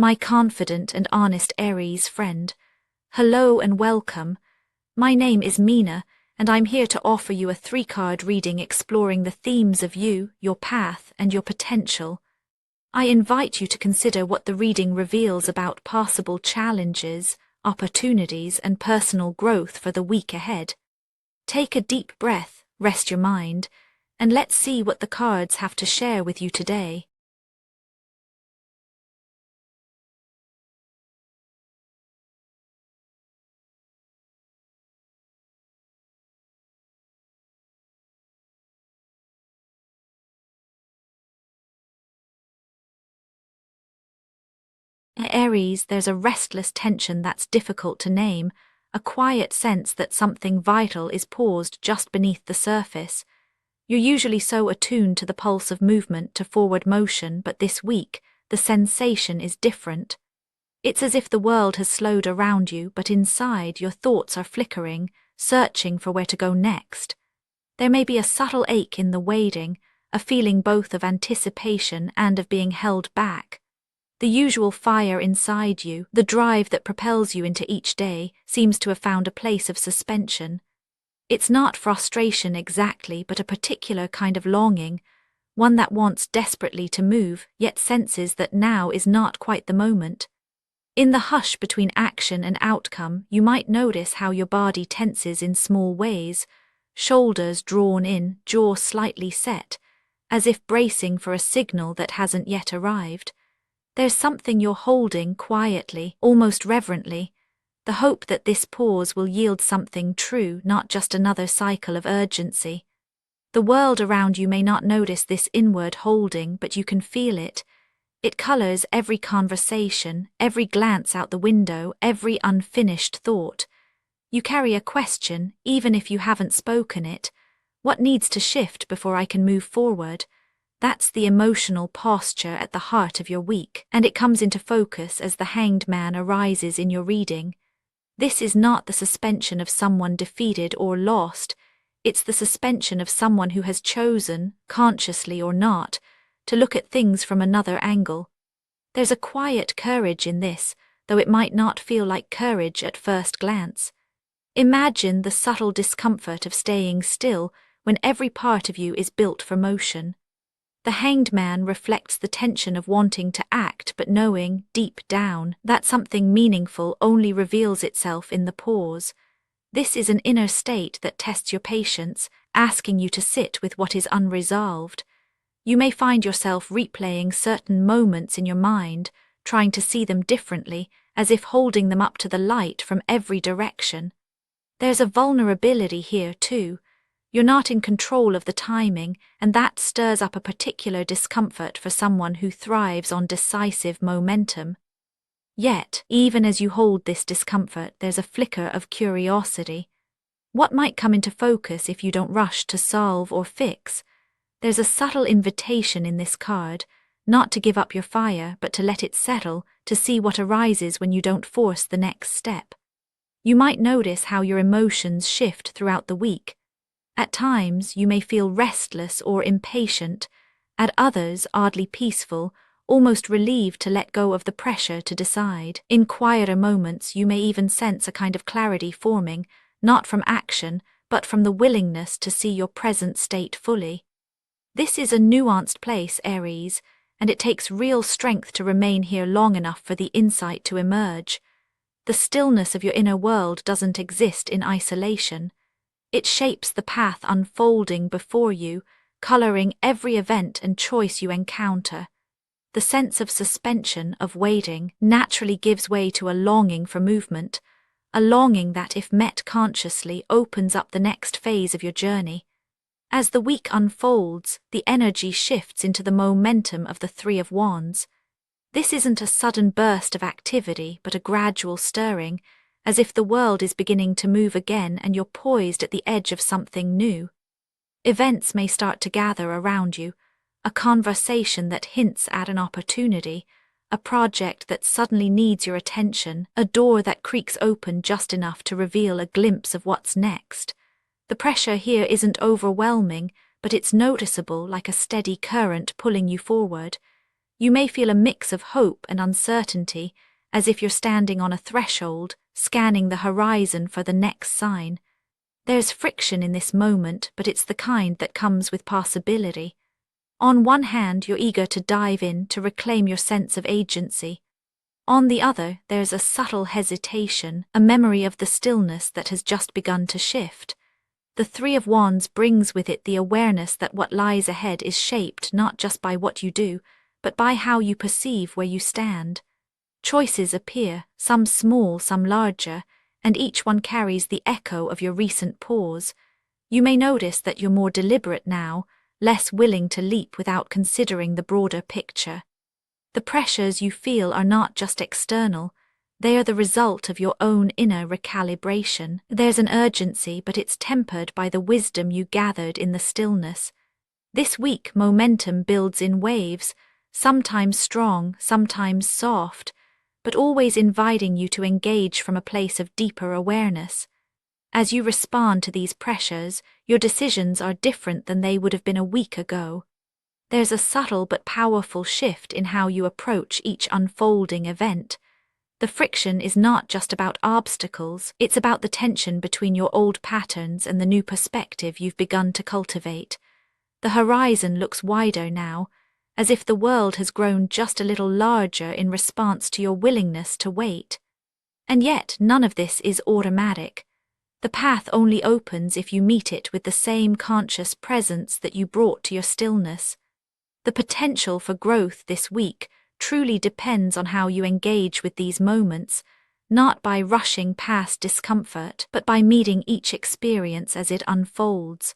my confident and honest Aries friend. Hello and welcome. My name is Mina, and I'm here to offer you a 3-card reading exploring the themes of you, your path, and your potential. I invite you to consider what the reading reveals about possible challenges, opportunities, and personal growth for the week ahead. Take a deep breath, rest your mind, and let's see what the cards have to share with you today. Aries, there's a restless tension that's difficult to name, a quiet sense that something vital is paused just beneath the surface. You're usually so attuned to the pulse of movement, to forward motion, but this week, the sensation is different. It's as if the world has slowed around you, but inside your thoughts are flickering, searching for where to go next. There may be a subtle ache in the waiting, a feeling both of anticipation and of being held back. The usual fire inside you, the drive that propels you into each day, seems to have found a place of suspension. It's not frustration exactly, but a particular kind of longing, one that wants desperately to move, yet senses that now is not quite the moment. In the hush between action and outcome, you might notice how your body tenses in small ways, shoulders drawn in, jaw slightly set, as if bracing for a signal that hasn't yet arrived. There's something you're holding quietly, almost reverently, the hope that this pause will yield something true, not just another cycle of urgency. The world around you may not notice this inward holding, but you can feel it. It colors every conversation, every glance out the window, every unfinished thought. You carry a question, even if you haven't spoken it. What needs to shift before I can move forward? That's the emotional posture at the heart of your week, and it comes into focus as the Hanged Man arises in your reading. This is not the suspension of someone defeated or lost. It's the suspension of someone who has chosen, consciously or not, to look at things from another angle. There's a quiet courage in this, though it might not feel like courage at first glance. Imagine the subtle discomfort of staying still when every part of you is built for motion. The Hanged Man reflects the tension of wanting to act but knowing, deep down, that something meaningful only reveals itself in the pause. This is an inner state that tests your patience, asking you to sit with what is unresolved. You may find yourself replaying certain moments in your mind, trying to see them differently, as if holding them up to the light from every direction. There's a vulnerability here, too. You're not in control of the timing, and that stirs up a particular discomfort for someone who thrives on decisive momentum. Yet, even as you hold this discomfort, there's a flicker of curiosity. What might come into focus if you don't rush to solve or fix? There's a subtle invitation in this card, not to give up your fire, but to let it settle, to see what arises when you don't force the next step. You might notice how your emotions shift throughout the week. At times, you may feel restless or impatient, at others, oddly peaceful, almost relieved to let go of the pressure to decide. In quieter moments, you may even sense a kind of clarity forming, not from action, but from the willingness to see your present state fully. This is a nuanced place, Aries, and it takes real strength to remain here long enough for the insight to emerge. The stillness of your inner world doesn't exist in isolation. It shapes the path unfolding before you, coloring every event and choice you encounter. The sense of suspension, of waiting, naturally gives way to a longing for movement, a longing that, if met consciously, opens up the next phase of your journey. As the week unfolds, the energy shifts into the momentum of the Three of Wands. This isn't a sudden burst of activity, but a gradual stirring, as if the world is beginning to move again and you're poised at the edge of something new. Events may start to gather around you, a conversation that hints at an opportunity, a project that suddenly needs your attention, a door that creaks open just enough to reveal a glimpse of what's next. The pressure here isn't overwhelming, but it's noticeable, like a steady current pulling you forward. You may feel a mix of hope and uncertainty, as if you're standing on a threshold, scanning the horizon for the next sign. There's friction in this moment, but it's the kind that comes with possibility. On one hand, you're eager to dive in to reclaim your sense of agency. On the other, there's a subtle hesitation, a memory of the stillness that has just begun to shift. The Three of Wands brings with it the awareness that what lies ahead is shaped not just by what you do, but by how you perceive where you stand. Choices appear, some small, some larger, and each one carries the echo of your recent pause. You may notice that you're more deliberate now, less willing to leap without considering the broader picture. The pressures you feel are not just external, they are the result of your own inner recalibration. There's an urgency, but it's tempered by the wisdom you gathered in the stillness. This week, momentum builds in waves, sometimes strong, sometimes soft, but always inviting you to engage from a place of deeper awareness. As you respond to these pressures, your decisions are different than they would have been a week ago. There's a subtle but powerful shift in how you approach each unfolding event. The friction is not just about obstacles, it's about the tension between your old patterns and the new perspective you've begun to cultivate. The horizon looks wider now, as if the world has grown just a little larger in response to your willingness to wait. And yet, none of this is automatic. The path only opens if you meet it with the same conscious presence that you brought to your stillness. The potential for growth this week truly depends on how you engage with these moments, not by rushing past discomfort, but by meeting each experience as it unfolds.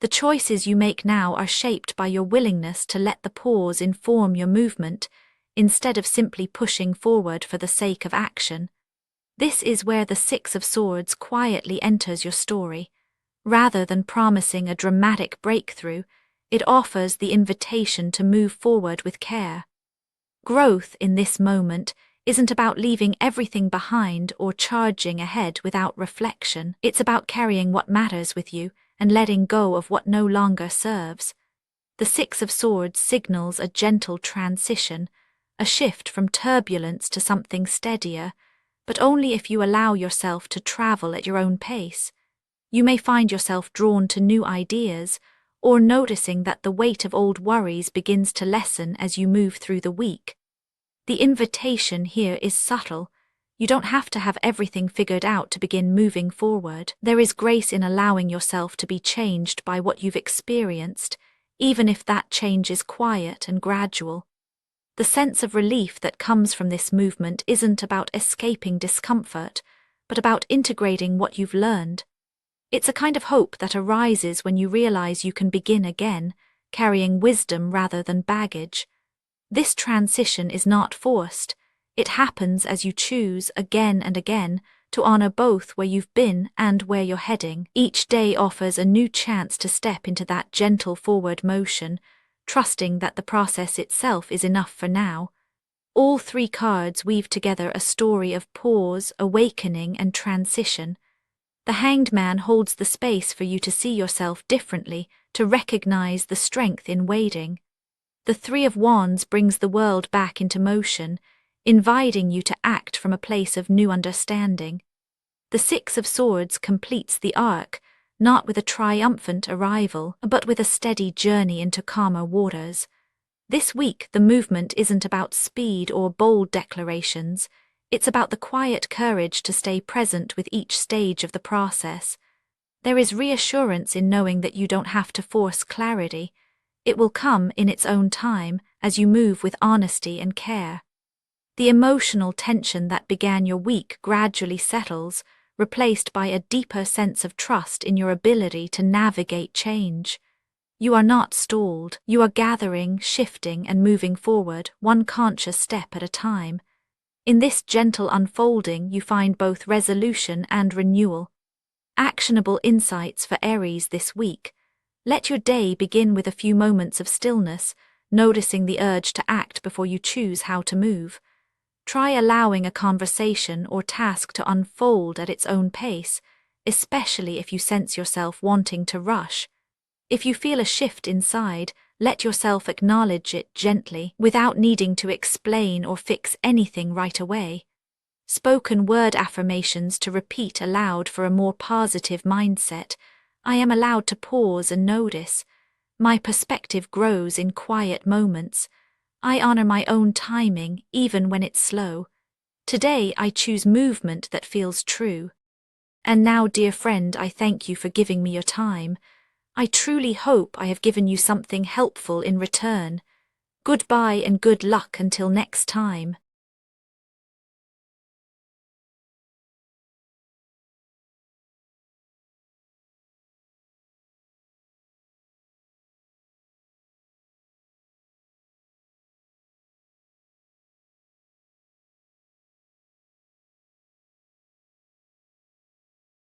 The choices you make now are shaped by your willingness to let the pause inform your movement, instead of simply pushing forward for the sake of action. This is where the Six of Swords quietly enters your story. Rather than promising a dramatic breakthrough, it offers the invitation to move forward with care. Growth in this moment isn't about leaving everything behind or charging ahead without reflection. It's about carrying what matters with you and letting go of what no longer serves. The Six of Swords signals a gentle transition, a shift from turbulence to something steadier, but only if you allow yourself to travel at your own pace. You may find yourself drawn to new ideas, or noticing that the weight of old worries begins to lessen as you move through the week. The invitation here is subtle. You don't have to have everything figured out to begin moving forward. There is grace in allowing yourself to be changed by what you've experienced, even if that change is quiet and gradual. The sense of relief that comes from this movement isn't about escaping discomfort, but about integrating what you've learned. It's a kind of hope that arises when you realize you can begin again, carrying wisdom rather than baggage. This transition is not forced. It happens as you choose, again and again, to honor both where you've been and where you're heading. Each day offers a new chance to step into that gentle forward motion, trusting that the process itself is enough for now. All three cards weave together a story of pause, awakening, and transition. The Hanged Man holds the space for you to see yourself differently, to recognize the strength in waiting. The Three of Wands brings the world back into motion, inviting you to act from a place of new understanding. The Six of Swords completes the arc, not with a triumphant arrival, but with a steady journey into calmer waters. This week, the movement isn't about speed or bold declarations. It's about the quiet courage to stay present with each stage of the process. There is reassurance in knowing that you don't have to force clarity. It will come in its own time as you move with honesty and care. The emotional tension that began your week gradually settles, replaced by a deeper sense of trust in your ability to navigate change. You are not stalled. You are gathering, shifting, and moving forward, one conscious step at a time. In this gentle unfolding, you find both resolution and renewal. Actionable insights for Aries this week. Let your day begin with a few moments of stillness, noticing the urge to act before you choose how to move. Try allowing a conversation or task to unfold at its own pace, especially if you sense yourself wanting to rush. If you feel a shift inside, Let yourself acknowledge it gently, without needing to explain or fix anything right away. Spoken word affirmations to repeat aloud for a more positive mindset. I am allowed to pause and notice. My perspective grows in quiet moments. I honor my own timing, even when it's slow. Today I choose movement that feels true. And now, dear friend, I thank you for giving me your time. I truly hope I have given you something helpful in return. Goodbye and good luck until next time.